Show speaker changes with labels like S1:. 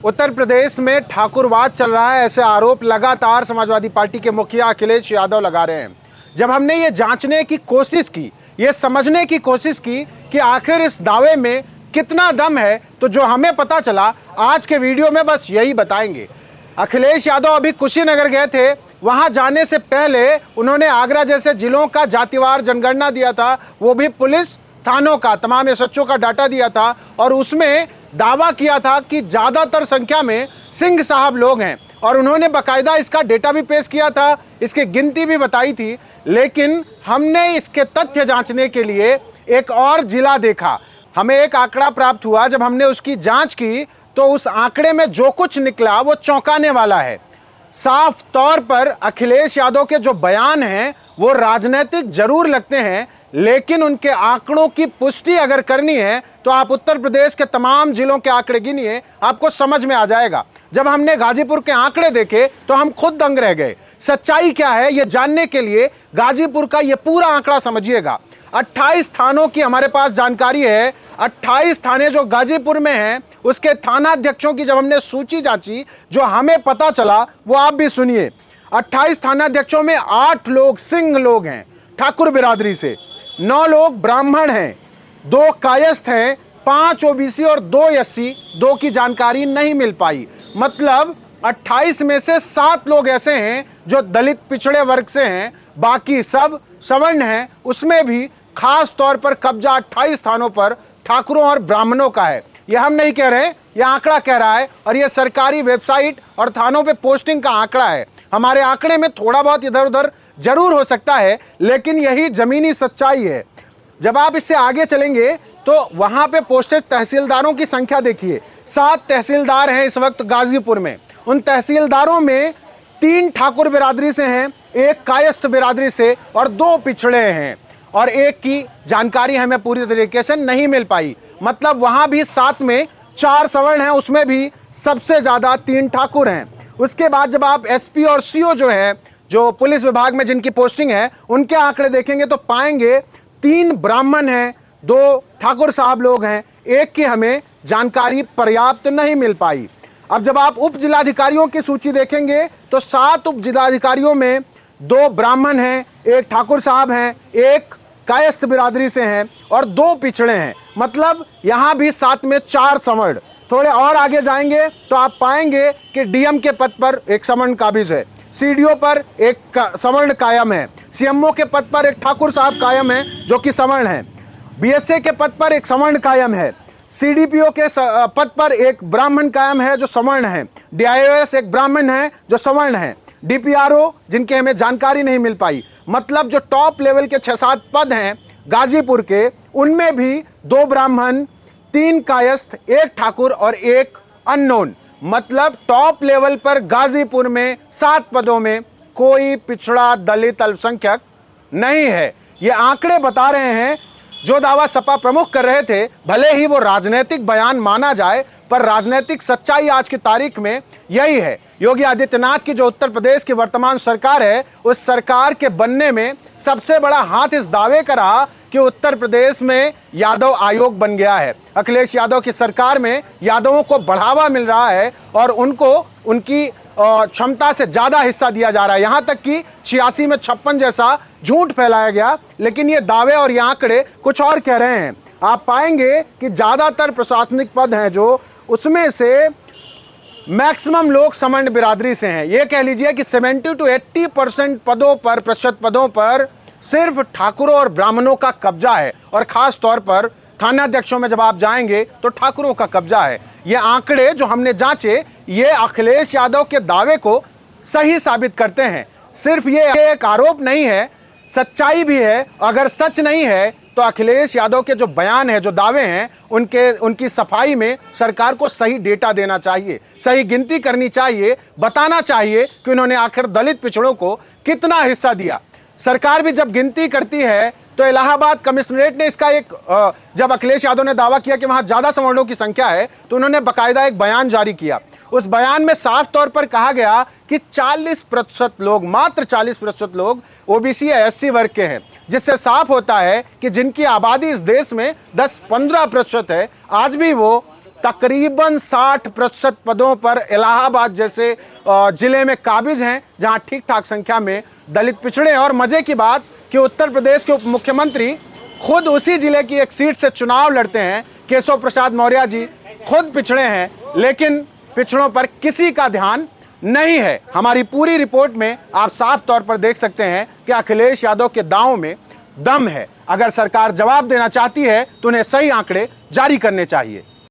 S1: उत्तर प्रदेश में ठाकुरवाद चल रहा है, ऐसे आरोप लगातार समाजवादी पार्टी के मुखिया अखिलेश यादव लगा रहे हैं। जब हमने ये जांचने की कोशिश की, ये समझने की कोशिश की कि आखिर इस दावे में कितना दम है, तो जो हमें पता चला आज के वीडियो में बस यही बताएंगे। अखिलेश यादव अभी कुशीनगर गए थे, वहां जाने से पहले उन्होंने आगरा जैसे जिलों का जातिवार जनगणना दिया था, वो भी पुलिस थानों का, तमाम एसएचओ का डाटा दिया था और उसमें दावा किया था कि ज्यादातर संख्या में सिंह साहब लोग हैं और उन्होंने बकायदा इसका डेटा भी पेश किया था, इसकी गिनती भी बताई थी। लेकिन हमने इसके तथ्य जांचने के लिए एक और जिला देखा, हमें एक आंकड़ा प्राप्त हुआ। जब हमने उसकी जांच की तो उस आंकड़े में जो कुछ निकला वो चौंकाने वाला है। साफ तौर पर अखिलेश यादव के जो बयान हैं वो राजनीतिक जरूर लगते हैं, लेकिन उनके आंकड़ों की पुष्टि अगर करनी है तो आप उत्तर प्रदेश के तमाम जिलों के आंकड़े गिनिए, आपको समझ में आ जाएगा। जब हमने गाजीपुर के आंकड़े देखे तो हम खुद दंग रह गए। सच्चाई क्या है ये जानने के लिए गाजीपुर का ये पूरा आंकड़ा समझिएगा। 28 थानों की हमारे पास जानकारी है। 28 थाने जो गाजीपुर में हैं, उसके थानाध्यक्षों की जब हमने सूची जांची, जो हमें पता चला वो आप भी सुनिए। 28 थानाध्यक्षों में 8 लोग सिंह लोग हैं, ठाकुर बिरादरी से, 9 लोग ब्राह्मण हैं, 2 कायस्थ हैं, 5 ओबीसी और 2 एससी, 2 की जानकारी नहीं मिल पाई। मतलब 28 में से 7 लोग ऐसे हैं जो दलित पिछड़े वर्ग से हैं, बाकी सब सवर्ण हैं। उसमें भी खास तौर पर कब्जा 28 थानों पर ठाकुरों और ब्राह्मणों का है। यह हम नहीं कह रहे, यह आंकड़ा कह रहा है और यह सरकारी वेबसाइट और थानों पे पोस्टिंग का आंकड़ा है। हमारे आंकड़े में थोड़ा बहुत इधर उधर जरूर हो सकता है, लेकिन यही जमीनी सच्चाई है। जब आप इससे आगे चलेंगे तो वहां पे पोस्टेड तहसीलदारों की संख्या देखिए। 7 तहसीलदार हैं इस वक्त गाजीपुर में। उन तहसीलदारों में 3 ठाकुर बिरादरी से हैं, 1 कायस्थ बिरादरी से और 2 पिछड़े हैं, और 1 की जानकारी हमें पूरी तरीके से नहीं मिल पाई। मतलब वहां भी 7 में 4 सवर्ण हैं, उसमें भी सबसे ज्यादा 3 ठाकुर हैं। उसके बाद जब आप एसपी और सीओ जो है, जो पुलिस विभाग में जिनकी पोस्टिंग है, उनके आंकड़े देखेंगे तो पाएंगे 3 ब्राह्मण हैं, 2 ठाकुर साहब लोग हैं, 1 की हमें जानकारी पर्याप्त नहीं मिल पाई। अब जब आप उप जिलाधिकारियों की सूची देखेंगे तो 7 उप जिलाधिकारियों में 2 ब्राह्मण हैं, 1 ठाकुर साहब हैं, 1 कायस्थ बिरादरी से हैं और 2 पिछड़े हैं। मतलब यहां भी 7 में 4 सवर्ण। थोड़े और आगे जाएंगे तो आप पाएंगे कि डीएम के पद पर 1 सवर्ण काबिज है, सीडीओ पर 1 सवर्ण कायम है, सीएमओ के पद पर 1 ठाकुर साहब कायम है जो कि सवर्ण है, बीएसए के पद पर 1 सवर्ण कायम है, सीडीपीओ के पद पर 1 ब्राह्मण कायम है जो सवर्ण है, डीआईओएस 1 ब्राह्मण है जो सवर्ण है, डीपीआरओ जिनके हमें जानकारी नहीं मिल पाई। मतलब जो टॉप लेवल के 6-7 पद हैं गाजीपुर के, उनमें भी 2 ब्राह्मण, 3 कायस्थ, 1 ठाकुर और 1 अननोन। मतलब टॉप लेवल पर गाजीपुर में 7 पदों में कोई पिछड़ा दलित अल्पसंख्यक नहीं है। ये आंकड़े बता रहे हैं। जो दावा सपा प्रमुख कर रहे थे, भले ही वो राजनीतिक बयान माना जाए, पर राजनीतिक सच्चाई आज की तारीख में यही है। योगी आदित्यनाथ की जो उत्तर प्रदेश की वर्तमान सरकार है, उस सरकार के बनने में सबसे बड़ा हाथ इस दावे का रहा कि उत्तर प्रदेश में यादव आयोग बन गया है। अखिलेश यादव की सरकार में यादवों को बढ़ावा मिल रहा है और उनको उनकी क्षमता से ज्यादा हिस्सा दिया जा रहा है। यहां तक कि 86 में 56 जैसा झूठ फैलाया गया, लेकिन ये दावे और ये आंकड़े कुछ और कह रहे हैं। आप पाएंगे कि ज्यादातर प्रशासनिक पद हैं जो, उसमें से मैक्सिमम लोग सवर्ण बिरादरी से हैं। ये कह लीजिए कि 70 to 80% पदों पर, प्रतिशत पदों पर सिर्फ ठाकुरों और ब्राह्मणों का कब्जा है, और खास तौर पर थानाध्यक्षों में जब आप जाएंगे तो ठाकुरों का कब्जा है। ये आंकड़े जो हमने जांचे, ये अखिलेश यादव के दावे को सही साबित करते हैं। सिर्फ ये एक आरोप नहीं है, सच्चाई भी है। अगर सच नहीं है तो अखिलेश यादव के जो बयान है, जो दावे हैं, उनकी सफाई में सरकार को सही डेटा देना चाहिए, सही गिनती करनी चाहिए, बताना चाहिए कि उन्होंने आखिर दलित पिछड़ों को कितना हिस्सा दिया। सरकार भी जब गिनती करती है तो इलाहाबाद कमिश्नरेट ने इसका जब अखिलेश यादव ने दावा किया कि वहां ज्यादा सवर्णों की संख्या है, तो उन्होंने बाकायदा एक बयान जारी किया। उस बयान में साफ तौर पर कहा गया कि 40% लोग, मात्र 40% लोग ओबीसी या एससी वर्ग के हैं, जिससे साफ होता है कि जिनकी आबादी इस देश में 10-15% है, आज भी वो तकरीबन 60% पदों पर इलाहाबाद जैसे जिले में काबिज हैं, जहां ठीक ठाक संख्या में दलित पिछड़े हैं। और मजे की बात कि उत्तर प्रदेश के उप मुख्यमंत्री खुद उसी जिले की एक सीट से चुनाव लड़ते हैं। केशव प्रसाद मौर्य जी खुद पिछड़े हैं, लेकिन पिछड़ों पर किसी का ध्यान नहीं है। हमारी पूरी रिपोर्ट में आप साफ तौर पर देख सकते हैं कि अखिलेश यादव के दांव में दम है। अगर सरकार जवाब देना चाहती है तो उन्हें सही आंकड़े जारी करने चाहिए।